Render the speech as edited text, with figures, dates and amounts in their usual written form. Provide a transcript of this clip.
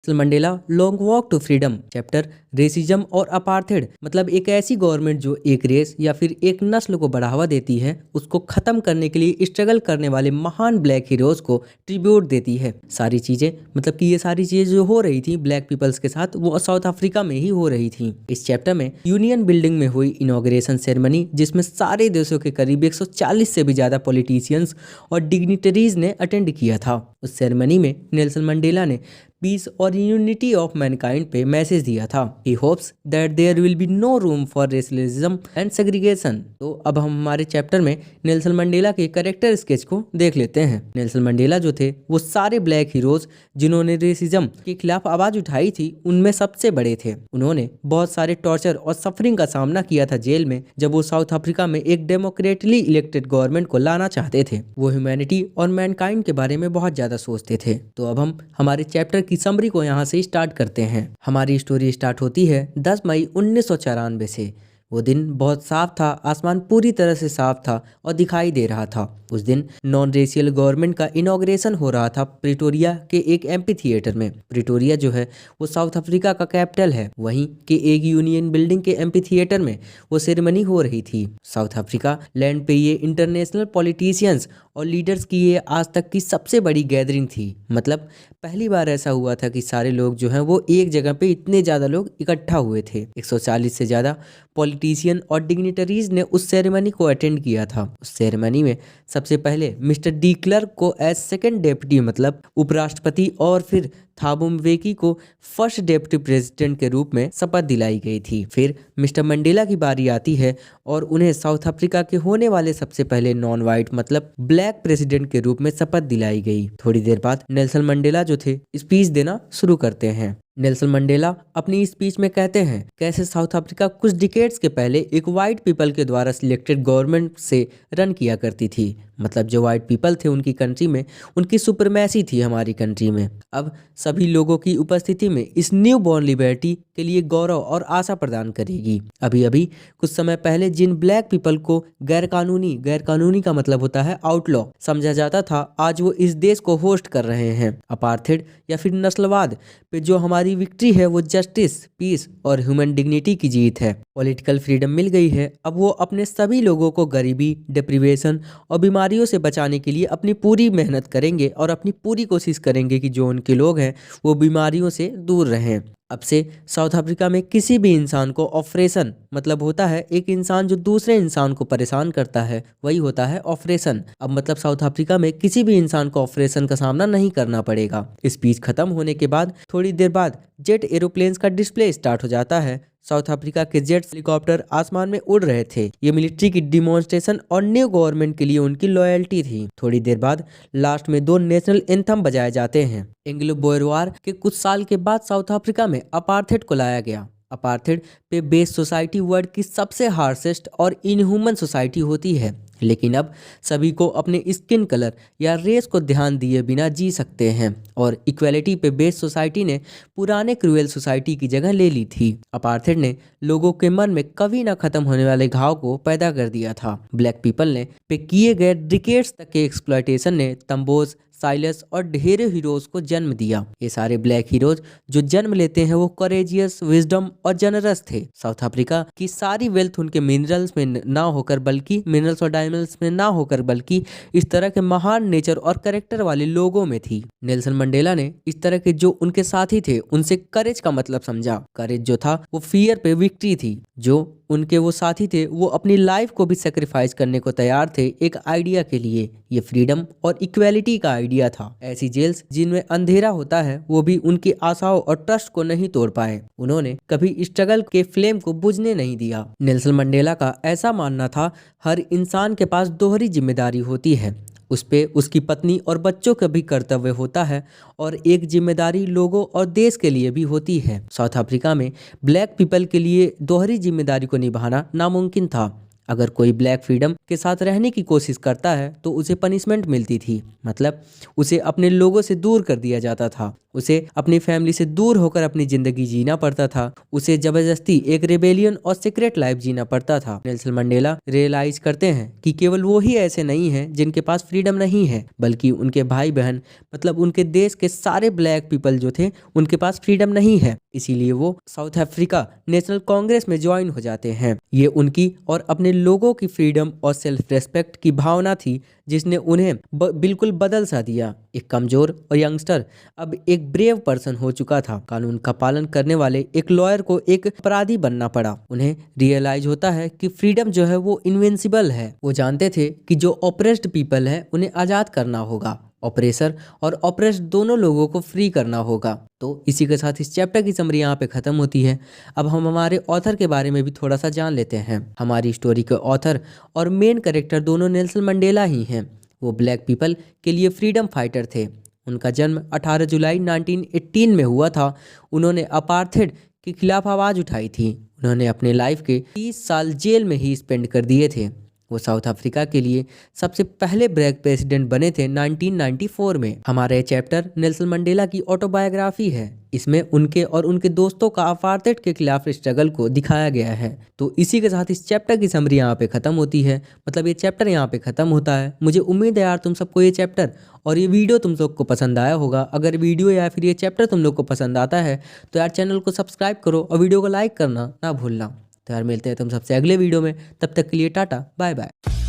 Nelson Mandela Long Walk to Freedom chapter racism और apartheid मतलब एक ऐसी गवर्नमेंट जो एक रेस या फिर एक नस्ल को बढ़ावा देती है, उसको खत्म करने के लिए स्ट्रगल करने वाले महान ब्लैक हीरोज को ट्रिब्यूट देती है। सारी चीजें मतलब कि ये सारी चीजें जो हो रही थी ब्लैक पीपल्स के साथ वो साउथ अफ्रीका में ही हो रही थी। इस चैप्टर में यूनियन बिल्डिंग में हुई इनॉग्रेशन सेरेमनी जिसमें सारे देशों के करीब 140 से भी ज्यादा पॉलिटिशियंस और डिग्निटरीज ने अटेंड किया था। उस सेरेमनी में नेल्सन मंडेला ने पीस और यूनिटी ऑफ मैनकाइंड पे मैसेज दिया था। He hopes that there will be no room for racism and segregation. तो अब हम हमारे चैप्टर में नेल्सन मंडेला के कैरेक्टर स्केच को देख लेते हैं। नेल्सन मंडेला जो थे वो सारे ब्लैक हीरोज जिन्होंने रेसिज्म के खिलाफ आवाज उठाई थी उनमें सबसे बड़े थे। उन्होंने बहुत सारे टॉर्चर और सफरिंग का सामना किया था जेल में जब वो साउथ अफ्रीका में एक डेमोक्रेटली इलेक्टेड गवर्नमेंट को लाना चाहते थे। वो ह्यूमैनिटी और मैनकाइंड के बारे में बहुत ज्यादा सोचते थे। तो अब हम हमारे चैप्टर की समरी को यहाँ से स्टार्ट करते हैं। हमारी स्टोरी स्टार्ट होती है 10 मई 1994 से। वो दिन बहुत साफ था, आसमान पूरी तरह से साफ था और दिखाई दे रहा था। उस दिन नॉन रेशियल गवर्नमेंट का इनॉग्रेशन हो रहा था प्रिटोरिया के एक एम्पी थिएटर में। प्रिटोरिया जो है वो साउथ अफ्रीका का कैपिटल है। वहीं के एक यूनियन बिल्डिंग के एम्पी थिएटर में वो सेरेमनी हो रही थी। साउथ अफ्रीका लैंड पे ये इंटरनेशनल पॉलिटिशियंस और लीडर्स की ये आज तक की सबसे बड़ी गैदरिंग थी। मतलब पहली बार ऐसा हुआ था कि सारे लोग जो हैं वो एक जगह पे इतने ज़्यादा लोग इकट्ठा हुए थे। 140 से ज़्यादा पॉलिटिशियन और डिग्निटरीज ने उस सेरेमनी को अटेंड किया था। उस सेरेमनी में सबसे पहले मिस्टर डी क्लर्क को एज सेकेंड डेप्यूटी मतलब उपराष्ट्रपति और फिर थाबो म्बेकी को फर्स्ट डेप्यूटी प्रेसिडेंट के रूप में शपथ दिलाई गई थी। फिर मिस्टर मंडेला की बारी आती है और उन्हें साउथ अफ्रीका के होने वाले सबसे पहले नॉन वाइट मतलब ब्लैक प्रेसिडेंट के रूप में शपथ दिलाई गई। थोड़ी देर बाद नेल्सन मंडेला जो थे स्पीच देना शुरू करते हैं। नेल्सन मंडेला अपनी स्पीच में कहते हैं कैसे साउथ अफ्रीका कुछ डिकेड्स के पहले एक वाइट पीपल के द्वारा सिलेक्टेड गवर्नमेंट से रन किया करती थी। मतलब जो वाइट पीपल थे उनकी कंट्री में उनकी सुपरमैसी थी हमारी कंट्री में। अब सभी लोगों की उपस्थिति में इस न्यू बॉर्न लिबर्टी के लिए गौरव और आशा प्रदान करेगी। अभी अभी कुछ समय पहले जिन ब्लैक पीपल को गैर कानूनी का मतलब होता है आउटलॉ समझा जाता था, आज वो इस देश को होस्ट कर रहे हैं। अपार्थेड या फिर नस्लवाद पे जो हमारी विक्ट्री है वो जस्टिस, पीस और ह्यूमन डिग्निटी की जीत है। पॉलिटिकल फ्रीडम मिल गई है। अब वो अपने सभी लोगों को गरीबी, डिप्रिवेशन और बीमारियों से बचाने के लिए अपनी पूरी मेहनत करेंगे और अपनी पूरी कोशिश करेंगे कि जो उनके लोग हैं वो बीमारियों से दूर रहें। अब से साउथ अफ्रीका में किसी भी इंसान को ऑपरेशन मतलब होता है एक इंसान जो दूसरे इंसान को परेशान करता है, वही होता है ऑपरेशन। अब मतलब साउथ अफ्रीका में किसी भी इंसान को ऑपरेशन का सामना नहीं करना पड़ेगा। स्पीच खत्म होने के बाद थोड़ी देर बाद जेट एरोप्लेन्स का डिस्प्ले स्टार्ट हो जाता है। साउथ अफ्रीका के जेट हेलीकॉप्टर आसमान में उड़ रहे थे। ये मिलिट्री की डिमॉन्स्ट्रेशन और न्यू गवर्नमेंट के लिए उनकी लॉयल्टी थी। थोड़ी देर बाद लास्ट में 2 नेशनल एंथम बजाए जाते हैं। एंग्लो बोयरवार के कुछ साल के बाद साउथ अफ्रीका में अपार्थेड को लाया गया। अपार्थेड पे बेस्ड सोसाइटी वर्ल्ड की सबसे हार्शेस्ट और इनह्यूमन सोसाइटी होती है, लेकिन अब सभी को अपने स्किन कलर या रेस को ध्यान दिए बिना जी सकते हैं और इक्वालिटी पे बेस्ड सोसाइटी ने पुराने क्रूएल सोसाइटी की जगह ले ली थी। अपार्थेड ने लोगों के मन में कभी ना खत्म होने वाले घाव को पैदा कर दिया था। ब्लैक पीपल ने पे किए गए डिकेड्स तक के एक्सप्लॉयटेशन ने तंबोज, साइलस और ढेरों हीरोज को जन्म दिया। ये सारे ब्लैक हीरोज जो जन्म लेते हैं वो करेजियस, विजडम और जनरस थे। साउथ अफ्रीका की सारी वेल्थ उनके मिनरल्स में ना होकर बल्कि मिनरल्स और डायमंड्स में ना होकर बल्कि इस तरह के महान नेचर और करेक्टर वाले लोगों में थी। नेल्सन मंडेला ने इस तरह के जो उनके साथी थे उनसे करेज का मतलब समझा। करेज जो था वो फियर पे विक्ट्री थी। जो उनके वो साथी थे वो अपनी लाइफ को भी सेक्रीफाइस करने को तैयार थे एक आइडिया के लिए। ये फ्रीडम और इक्वालिटी का आइडिया था। ऐसी जेल्स जिनमें अंधेरा होता है वो भी उनकी आशाओं और ट्रस्ट को नहीं तोड़ पाए। उन्होंने कभी स्ट्रगल के फ्लेम को बुझने नहीं दिया। नेल्सन मंडेला का ऐसा मानना था हर इंसान के पास दोहरी जिम्मेदारी होती है। उस पे उसकी पत्नी और बच्चों का भी कर्तव्य होता है और एक जिम्मेदारी लोगों और देश के लिए भी होती है। साउथ अफ्रीका में ब्लैक पीपल के लिए दोहरी जिम्मेदारी को निभाना नामुमकिन था। अगर कोई ब्लैक फ्रीडम के साथ रहने की कोशिश करता है तो उसे पनिशमेंट मिलती थी, मतलब उसे अपने लोगों से दूर कर दिया जाता था, उसे अपनी फैमिली से दूर होकर अपनी जिंदगी जीना पड़ता था, उसे जबरदस्ती एक रेबेलियन और सीक्रेट लाइफ जीना पड़ता था। नेल्सन मंडेला रियलाइज करते हैं कि केवल वो ही ऐसे नहीं हैं जिनके पास फ्रीडम नहीं है, बल्कि उनके भाई बहन मतलब उनके देश के सारे ब्लैक पीपल जो थे उनके पास फ्रीडम नहीं है। इसीलिए वो साउथ अफ्रीका नेशनल कांग्रेस में ज्वाइन हो जाते हैं। ये उनकी और अपने लोगों की फ्रीडम और सेल्फ रेस्पेक्ट की भावना थी जिसने उन्हें बिल्कुल बदल सा दिया। एक कमजोर और यंगस्टर अब एक ब्रेव पर्सन हो चुका था। कानून का पालन करने वाले एक लॉयर को एक अपराधी बनना पड़ा। उन्हें रियलाइज होता है कि फ्रीडम जो है वो इनविंसिबल है। वो जानते थे कि जो ऑप्रेस्ड पीपल है उन्हें आज़ाद करना होगा, ऑपरेसर और ऑपरेस्ड दोनों लोगों को फ्री करना होगा। तो इसी के साथ इस चैप्टर की समरी यहाँ पे ख़त्म होती है। अब हम हमारे ऑथर के बारे में भी थोड़ा सा जान लेते हैं। हमारी स्टोरी के ऑथर और मेन कैरेक्टर दोनों नेल्सन मंडेला ही हैं। वो ब्लैक पीपल के लिए फ्रीडम फाइटर थे। उनका जन्म 18 जुलाई 1918 में हुआ था। उन्होंने अपार्थेड के खिलाफ आवाज़ उठाई थी। उन्होंने अपने लाइफ के 30 साल जेल में ही स्पेंड कर दिए थे। वो साउथ अफ्रीका के लिए सबसे पहले ब्लैक प्रेसिडेंट बने थे 1994 में। हमारा ये चैप्टर नेल्सन मंडेला की ऑटोबायोग्राफी है। इसमें उनके और उनके दोस्तों का अपार्थेड के खिलाफ स्ट्रगल को दिखाया गया है। तो इसी के साथ इस चैप्टर की समरी यहाँ पे ख़त्म होती है, मतलब ये चैप्टर यहाँ पे ख़त्म होता है। मुझे उम्मीद है यार तुम सबको ये चैप्टर और ये वीडियो तुम लोग को पसंद आया होगा। अगर वीडियो या फिर ये चैप्टर तुम लोग को पसंद आता है तो यार चैनल को सब्सक्राइब करो और वीडियो को लाइक करना ना भूलना। तो यार मिलते हैं तुम सबसे अगले वीडियो में, तब तक के लिए टाटा बाय बाय।